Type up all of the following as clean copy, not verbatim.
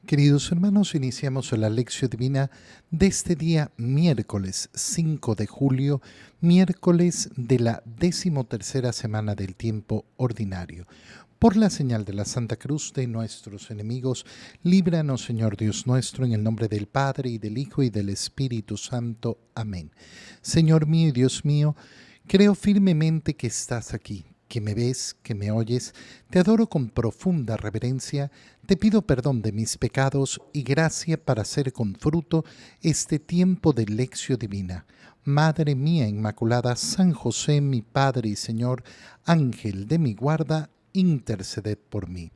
Queridos hermanos, iniciamos la lección divina de este día miércoles 5 de julio, miércoles de la 13ª semana del tiempo ordinario. Por la señal de la Santa Cruz de nuestros enemigos, líbranos, Señor Dios nuestro, en el nombre del Padre, y del Hijo, y del Espíritu Santo. Amén. Señor mío y Dios mío, creo firmemente que estás aquí, que me ves, que me oyes. Te adoro con profunda reverencia, te pido perdón de mis pecados y gracia para hacer con fruto este tiempo de lección divina. Madre mía Inmaculada, San José, mi Padre y Señor, Ángel de mi guarda, interceded por mí.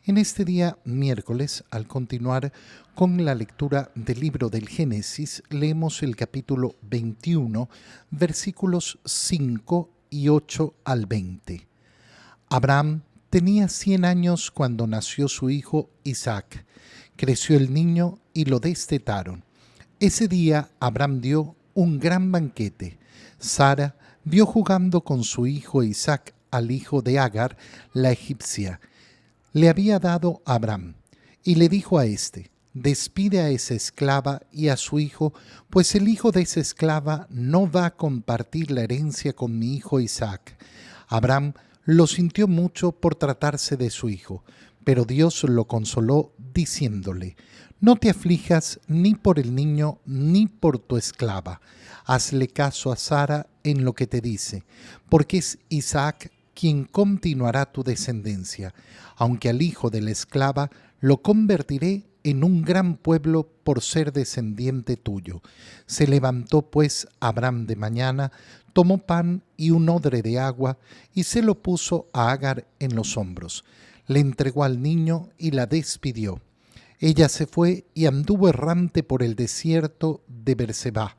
En este día miércoles, al continuar con la lectura del libro del Génesis, leemos el capítulo 21, versículos 5 y 8 al 20. Abraham tenía 100 años cuando nació su hijo Isaac. Creció el niño y lo destetaron. Ese día Abraham dio un gran banquete. Sara vio jugando con su hijo Isaac al hijo de Agar, la egipcia. Le había dado a Abraham y le dijo a éste: despide a esa esclava y a su hijo, pues el hijo de esa esclava no va a compartir la herencia con mi hijo Isaac. Abraham lo sintió mucho por tratarse de su hijo, pero Dios lo consoló diciéndole: no te aflijas ni por el niño ni por tu esclava. Hazle caso a Sara en lo que te dice, porque es Isaac quien continuará tu descendencia, aunque al hijo de la esclava lo convertiré en un gran pueblo por ser descendiente tuyo. Se levantó pues Abraham de mañana, tomó pan y un odre de agua y se lo puso a Agar en los hombros. Le entregó al niño y la despidió. Ella se fue y anduvo errante por el desierto de Berseba.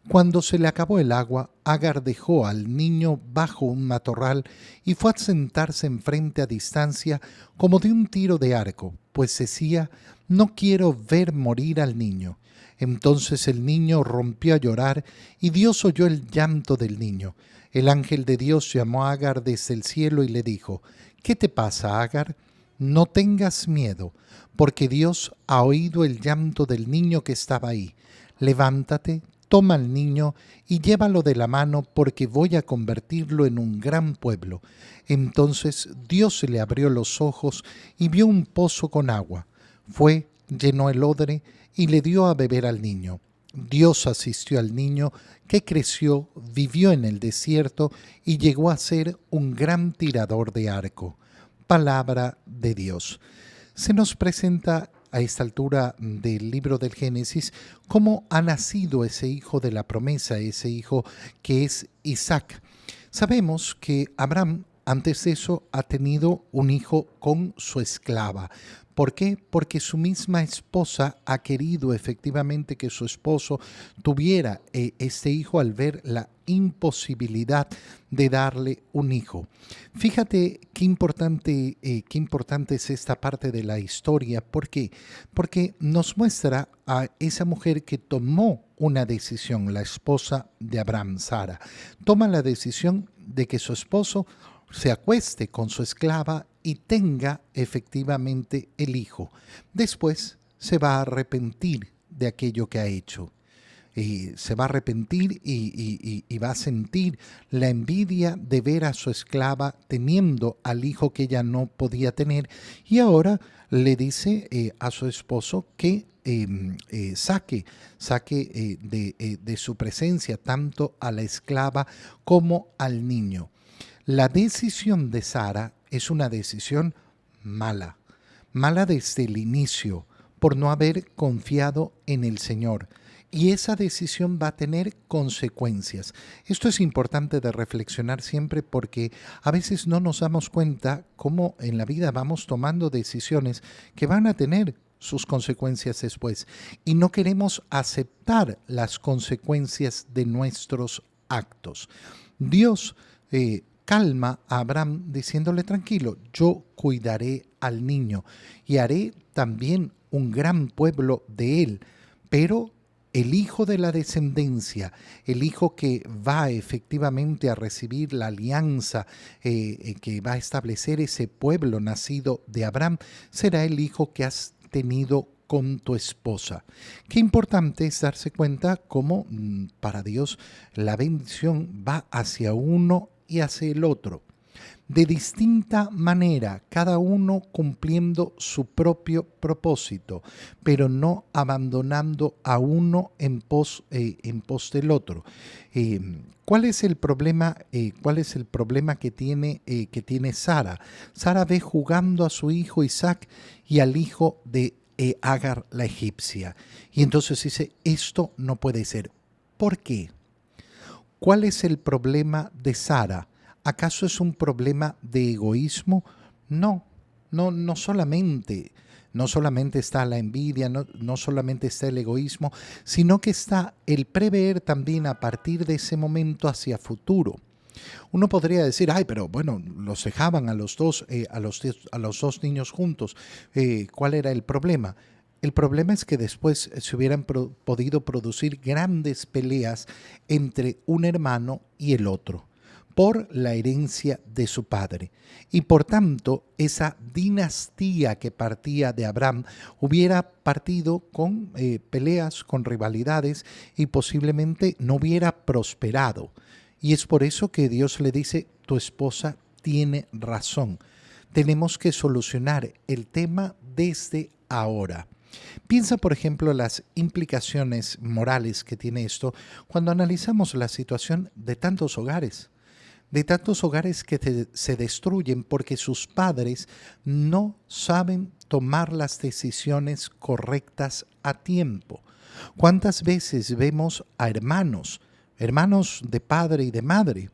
Cuando se le acabó el agua, Agar dejó al niño bajo un matorral y fue a sentarse enfrente a distancia como de un tiro de arco, pues decía: no quiero ver morir al niño. Entonces el niño rompió a llorar y Dios oyó el llanto del niño. El ángel de Dios llamó a Agar desde el cielo y le dijo: ¿qué te pasa, Agar? No tengas miedo, porque Dios ha oído el llanto del niño que estaba ahí. Levántate, toma al niño y llévalo de la mano, porque voy a convertirlo en un gran pueblo. Entonces Dios le abrió los ojos y vio un pozo con agua. Fue, llenó el odre y le dio a beber al niño. Dios asistió al niño, que creció, vivió en el desierto y llegó a ser un gran tirador de arco. Palabra de Dios. Se nos presenta a esta altura del libro del Génesis cómo ha nacido ese hijo de la promesa, ese hijo que es Isaac. Sabemos que Abraham antes de eso ha tenido un hijo con su esclava. ¿Por qué? Porque su misma esposa ha querido efectivamente que su esposo tuviera este hijo al ver la imposibilidad de darle un hijo. Fíjate qué importante es esta parte de la historia. ¿Por qué? Porque nos muestra a esa mujer que tomó una decisión, la esposa de Abraham, Sara. Toma la decisión de que su esposo se acueste con su esclava y tenga efectivamente el hijo. Después se va a arrepentir de aquello que ha hecho. Se va a arrepentir y va a sentir la envidia de ver a su esclava teniendo al hijo que ella no podía tener, y ahora le dice a su esposo que saque de su presencia tanto a la esclava como al niño. La decisión de Sara es una decisión mala, mala desde el inicio, por no haber confiado en el Señor. Y esa decisión va a tener consecuencias. Esto es importante de reflexionar siempre, porque a veces no nos damos cuenta cómo en la vida vamos tomando decisiones que van a tener sus consecuencias después. Y no queremos aceptar las consecuencias de nuestros actos. Dios calma a Abraham diciéndole: tranquilo, yo cuidaré al niño y haré también un gran pueblo de él, pero el hijo de la descendencia, el hijo que va efectivamente a recibir la alianza, que va a establecer ese pueblo nacido de Abraham, será el hijo que has tenido con tu esposa. Qué importante es darse cuenta cómo para Dios la bendición va hacia uno y hacia el otro, de distinta manera, cada uno cumpliendo su propio propósito, pero no abandonando a uno en pos del otro. ¿Cuál es el problema? ¿Cuál es el problema que tiene Sara? Sara ve jugando a su hijo Isaac y al hijo de Agar la egipcia. Y entonces dice, esto no puede ser. ¿Por qué? ¿Cuál es el problema de Sara? ¿Acaso es un problema de egoísmo? No, no solamente. No solamente está la envidia, no solamente está el egoísmo, sino que está el prever también a partir de ese momento hacia futuro. Uno podría decir, ay, pero bueno, los dejaban a los dos, a los dos niños juntos. ¿Cuál era el problema? El problema es que después se hubieran podido producir grandes peleas entre un hermano y el otro por la herencia de su padre. Y por tanto, esa dinastía que partía de Abraham hubiera partido con peleas, con rivalidades y posiblemente no hubiera prosperado. Y es por eso que Dios le dice, tu esposa tiene razón. Tenemos que solucionar el tema desde ahora. Piensa, por ejemplo, las implicaciones morales que tiene esto cuando analizamos la situación de tantos hogares que se destruyen porque sus padres no saben tomar las decisiones correctas a tiempo. ¿Cuántas veces vemos a hermanos de padre y de madre,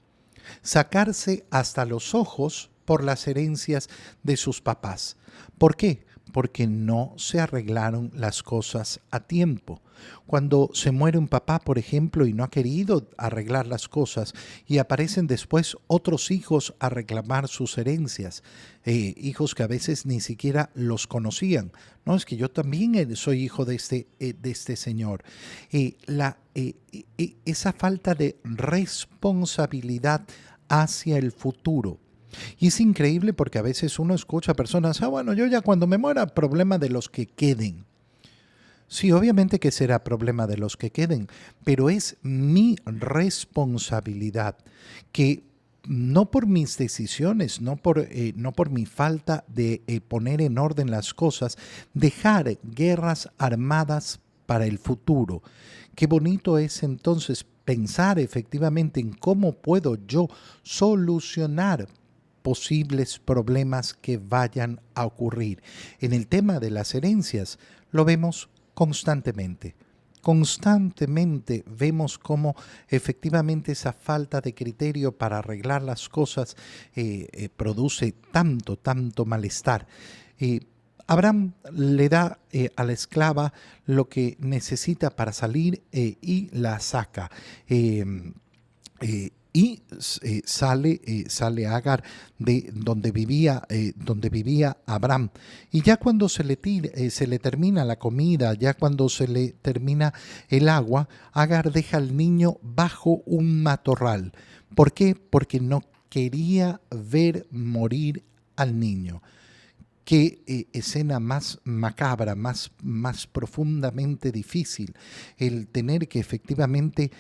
sacarse hasta los ojos por las herencias de sus papás? ¿Por qué? Porque no se arreglaron las cosas a tiempo. Cuando se muere un papá, por ejemplo, y no ha querido arreglar las cosas, y aparecen después otros hijos a reclamar sus herencias, hijos que a veces ni siquiera los conocían. No, es que yo también soy hijo de este señor. Esa falta de responsabilidad hacia el futuro. Y es increíble porque a veces uno escucha a personas, bueno, yo ya cuando me muera, problema de los que queden. Sí, obviamente que será problema de los que queden, pero es mi responsabilidad que no por mis decisiones, no por mi falta de poner en orden las cosas, dejar guerras armadas para el futuro. Qué bonito es entonces pensar efectivamente en cómo puedo yo solucionar posibles problemas que vayan a ocurrir. En el tema de las herencias lo vemos constantemente. Constantemente vemos cómo efectivamente esa falta de criterio para arreglar las cosas produce tanto malestar. Abraham le da a la esclava lo que necesita para salir y la saca. Sale Agar de donde vivía Abraham. Y ya cuando se le termina la comida, ya cuando se le termina el agua, Agar deja al niño bajo un matorral. ¿Por qué? Porque no quería ver morir al niño. Qué escena más macabra, más profundamente difícil, el tener que efectivamente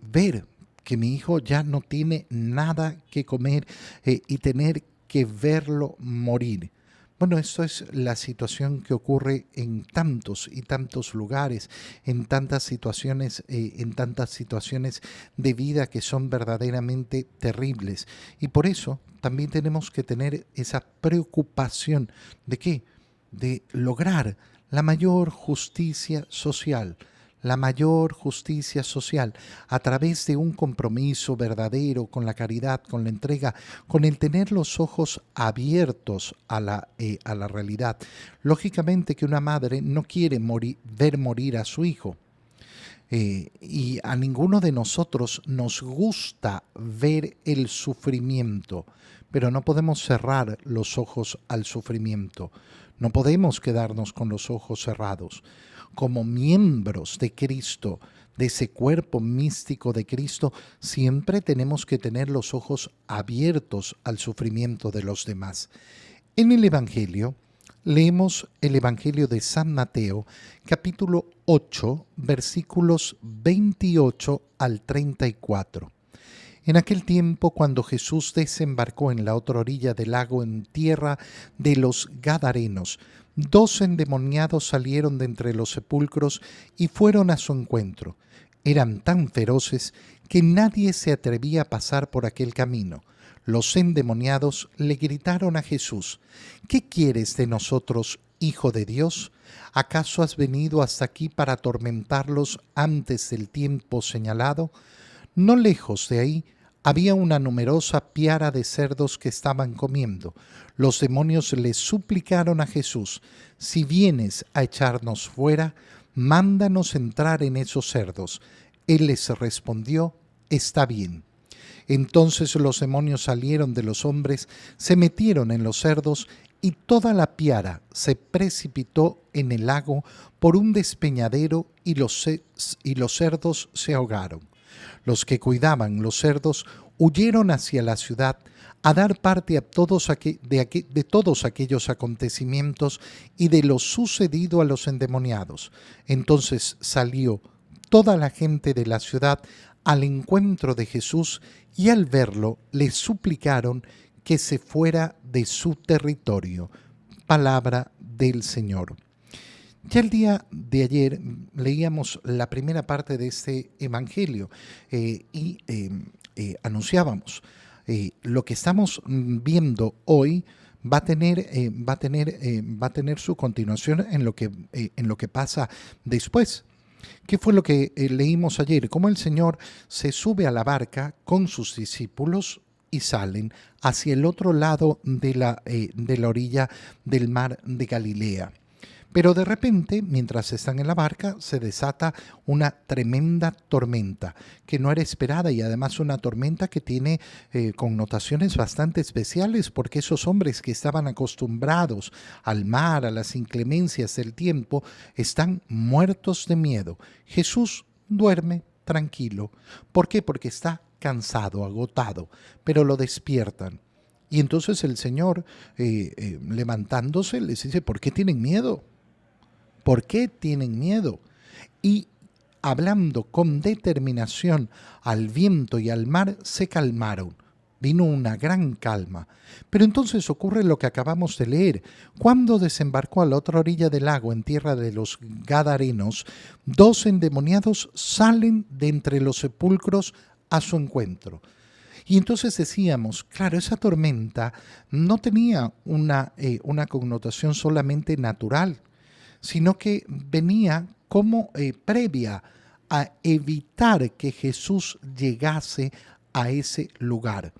ver que mi hijo ya no tiene nada que comer y tener que verlo morir. Bueno, esto es la situación que ocurre en tantos y tantos lugares, en tantas situaciones de vida que son verdaderamente terribles. Y por eso también tenemos que tener esa preocupación de ¿qué? De lograr la mayor justicia social. La mayor justicia social a través de un compromiso verdadero con la caridad, con la entrega, con el tener los ojos abiertos a la realidad. Lógicamente que una madre no quiere ver morir a su hijo. Y a ninguno de nosotros nos gusta ver el sufrimiento, pero no podemos cerrar los ojos al sufrimiento. No podemos quedarnos con los ojos cerrados. Como miembros de Cristo, de ese cuerpo místico de Cristo, siempre tenemos que tener los ojos abiertos al sufrimiento de los demás. En el Evangelio, Leemos el Evangelio de San Mateo, capítulo 8, versículos 28 al 34. En aquel tiempo, cuando Jesús desembarcó en la otra orilla del lago en tierra de los Gadarenos, 2 endemoniados salieron de entre los sepulcros y fueron a su encuentro. Eran tan feroces que nadie se atrevía a pasar por aquel camino. Los endemoniados le gritaron a Jesús: ¿Qué quieres de nosotros, Hijo de Dios? ¿Acaso has venido hasta aquí para atormentarlos antes del tiempo señalado? No lejos de ahí había una numerosa piara de cerdos que estaban comiendo. Los demonios le suplicaron a Jesús: si vienes a echarnos fuera, mándanos entrar en esos cerdos. Él les respondió: está bien. Entonces los demonios salieron de los hombres, se metieron en los cerdos, y toda la piara se precipitó en el lago por un despeñadero, y los cerdos se ahogaron. Los que cuidaban los cerdos huyeron hacia la ciudad a dar parte a de todos aquellos acontecimientos y de lo sucedido a los endemoniados. Entonces salió toda la gente de la ciudad al encuentro de Jesús, y al verlo le suplicaron que se fuera de su territorio. Palabra del Señor. Ya el día de ayer leíamos la primera parte de este evangelio y anunciábamos lo que estamos viendo hoy va a tener su continuación en lo que pasa después. ¿Qué fue lo que leímos ayer? Cómo el Señor se sube a la barca con sus discípulos y salen hacia el otro lado de la orilla del mar de Galilea. Pero de repente, mientras están en la barca, se desata una tremenda tormenta que no era esperada, y además una tormenta que tiene connotaciones bastante especiales, porque esos hombres que estaban acostumbrados al mar, a las inclemencias del tiempo, están muertos de miedo. Jesús duerme tranquilo. ¿Por qué? Porque está cansado, agotado, pero lo despiertan. Y entonces el Señor, levantándose, les dice: ¿por qué tienen miedo? ¿Por qué tienen miedo? Y hablando con determinación al viento y al mar, se calmaron. Vino una gran calma. Pero entonces ocurre lo que acabamos de leer. Cuando desembarcó a la otra orilla del lago, en tierra de los Gadarenos, 2 endemoniados salen de entre los sepulcros a su encuentro. Y entonces decíamos, claro, esa tormenta no tenía una connotación solamente natural, sino que venía como previa a evitar que Jesús llegase a ese lugar.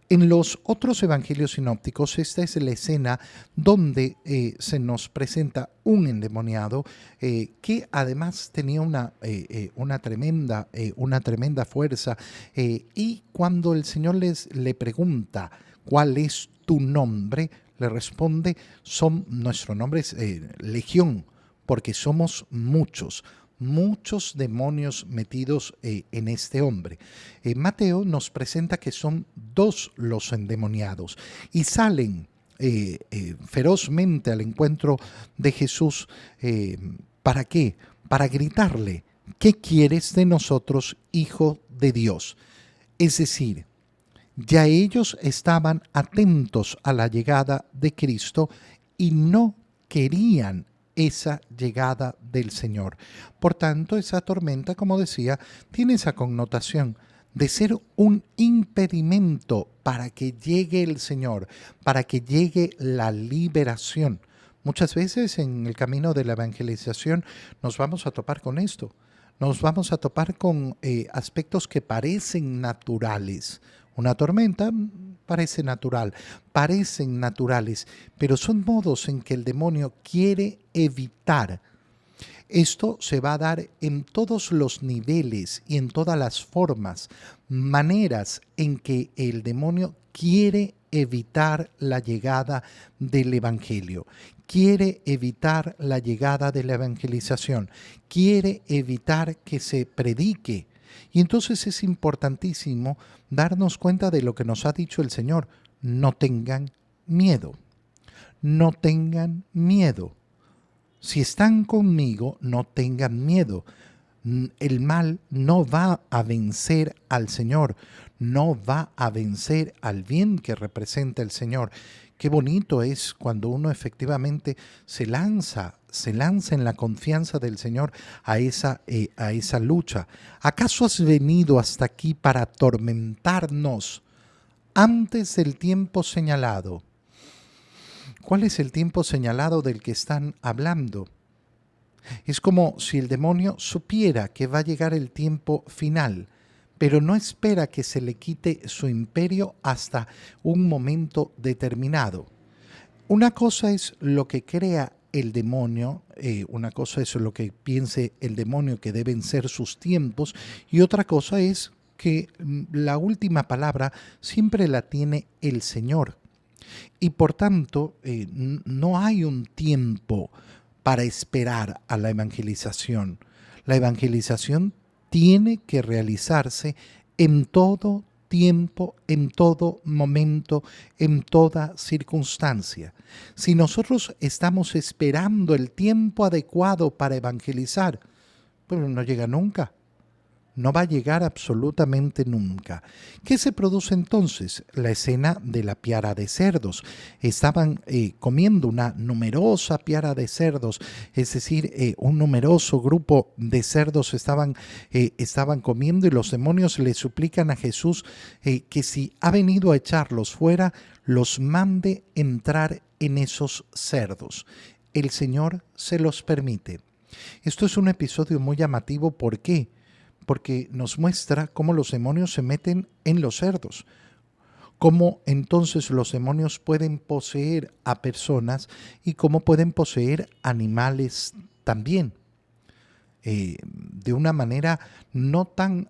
En los otros evangelios sinópticos, esta es la escena donde se nos presenta un endemoniado que además tenía una tremenda fuerza, y cuando el Señor le pregunta: ¿cuál es tu nombre?, le responde: nuestro nombre es Legión, porque somos muchos demonios metidos en este hombre. Mateo nos presenta que son 2 los endemoniados y salen ferozmente al encuentro de Jesús. ¿Para qué? Para gritarle: ¿qué quieres de nosotros, Hijo de Dios? Es decir, ya ellos estaban atentos a la llegada de Cristo y no querían esa llegada del Señor. Por tanto, esa tormenta, como decía, tiene esa connotación de ser un impedimento para que llegue el Señor, para que llegue la liberación. Muchas veces en el camino de la evangelización nos vamos a topar con esto. Nos vamos a topar con aspectos que parecen naturales. Una tormenta parece natural, parecen naturales, pero son modos en que el demonio quiere evitar. Esto se va a dar en todos los niveles y en todas las formas, maneras en que el demonio quiere evitar la llegada del Evangelio, quiere evitar la llegada de la evangelización, quiere evitar que se predique. Y entonces es importantísimo darnos cuenta de lo que nos ha dicho el Señor: no tengan miedo. no tengan miedo. Si están conmigo, no tengan miedo. El mal no va a vencer al Señor, no va a vencer al bien que representa el Señor. Qué bonito es cuando uno efectivamente se lanza en la confianza del Señor a esa lucha. ¿Acaso has venido hasta aquí para atormentarnos antes del tiempo señalado? ¿Cuál es el tiempo señalado del que están hablando? Es como si el demonio supiera que va a llegar el tiempo final, pero no espera que se le quite su imperio hasta un momento determinado. Una cosa es lo que crea el demonio, una cosa es lo que piense el demonio que deben ser sus tiempos, y otra cosa es que la última palabra siempre la tiene el Señor. Y por tanto, no hay un tiempo para esperar a la evangelización. La evangelización tiene que realizarse en todo tiempo, en todo momento, en toda circunstancia. Si nosotros estamos esperando el tiempo adecuado para evangelizar, pues no llega nunca. No va a llegar absolutamente nunca. ¿Qué se produce entonces? La escena de la piara de cerdos. Estaban comiendo una numerosa piara de cerdos, es decir, un numeroso grupo de cerdos estaban comiendo, y los demonios le suplican a Jesús que si ha venido a echarlos fuera, los mande entrar en esos cerdos. El Señor se los permite. Esto es un episodio muy llamativo. ¿Por qué? Porque nos muestra cómo los demonios se meten en los cerdos, cómo entonces los demonios pueden poseer a personas y cómo pueden poseer animales también, de una manera no tan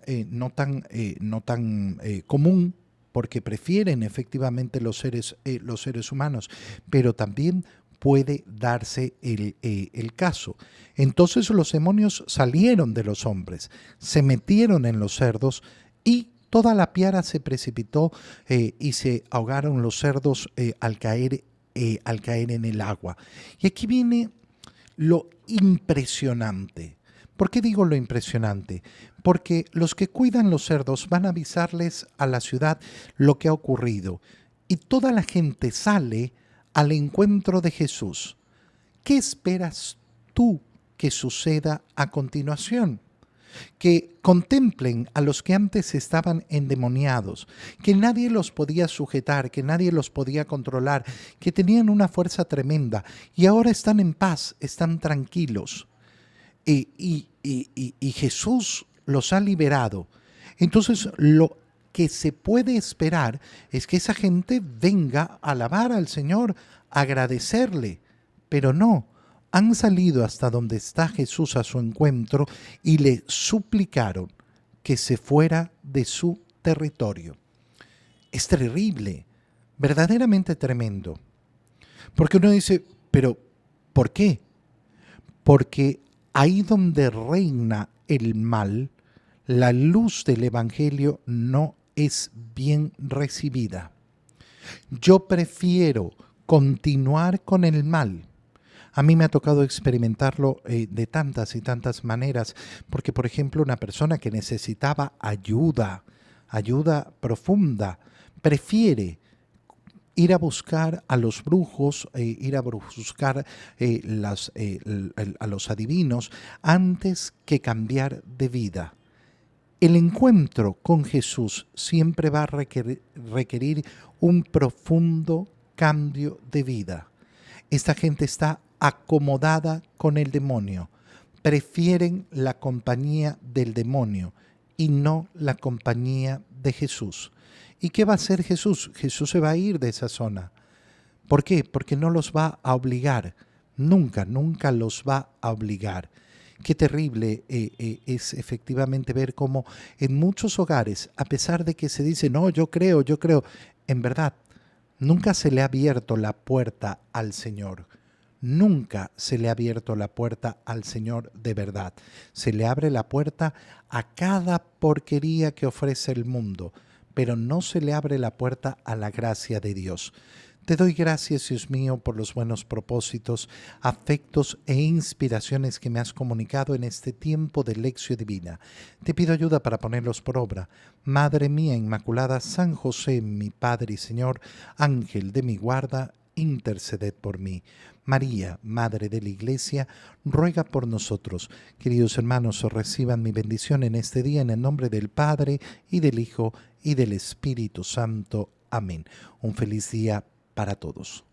común, porque prefieren efectivamente los seres humanos, pero también puede darse el caso. Entonces los demonios salieron de los hombres, se metieron en los cerdos y toda la piara se precipitó y se ahogaron los cerdos al caer en el agua. Y aquí viene lo impresionante. ¿Por qué digo lo impresionante? Porque los que cuidan los cerdos van a avisarles a la ciudad lo que ha ocurrido y toda la gente sale al encuentro de Jesús. ¿Qué esperas tú que suceda a continuación? Que contemplen a los que antes estaban endemoniados, que nadie los podía sujetar, que nadie los podía controlar, que tenían una fuerza tremenda y ahora están en paz, están tranquilos. Y Jesús los ha liberado. Entonces lo que se puede esperar es que esa gente venga a alabar al Señor, a agradecerle, pero no, han salido hasta donde está Jesús a su encuentro y le suplicaron que se fuera de su territorio. Es terrible, verdaderamente tremendo, porque uno dice, pero ¿por qué? Porque ahí donde reina el mal, la luz del Evangelio no es bien recibida. Yo prefiero continuar con el mal. A mí me ha tocado experimentarlo de tantas y tantas maneras, porque por ejemplo una persona que necesitaba ayuda profunda, prefiere ir a buscar a los brujos, ir a buscar a los adivinos, antes que cambiar de vida. El encuentro con Jesús siempre va a requerir un profundo cambio de vida. Esta gente está acomodada con el demonio. Prefieren la compañía del demonio y no la compañía de Jesús. ¿Y qué va a hacer Jesús? Jesús se va a ir de esa zona. ¿Por qué? Porque no los va a obligar. Nunca los va a obligar. Qué terrible es efectivamente ver cómo en muchos hogares, a pesar de que se dice, no, yo creo, en verdad, nunca se le ha abierto la puerta al Señor. Nunca se le ha abierto la puerta al Señor de verdad. Se le abre la puerta a cada porquería que ofrece el mundo, pero no se le abre la puerta a la gracia de Dios. Te doy gracias, Dios mío, por los buenos propósitos, afectos e inspiraciones que me has comunicado en este tiempo de lección divina. Te pido ayuda para ponerlos por obra. Madre mía Inmaculada, San José, mi Padre y Señor, Ángel de mi guarda, interceded por mí. María, Madre de la Iglesia, ruega por nosotros. Queridos hermanos, reciban mi bendición en este día en el nombre del Padre, y del Hijo, y del Espíritu Santo. Amén. Un feliz día para todos.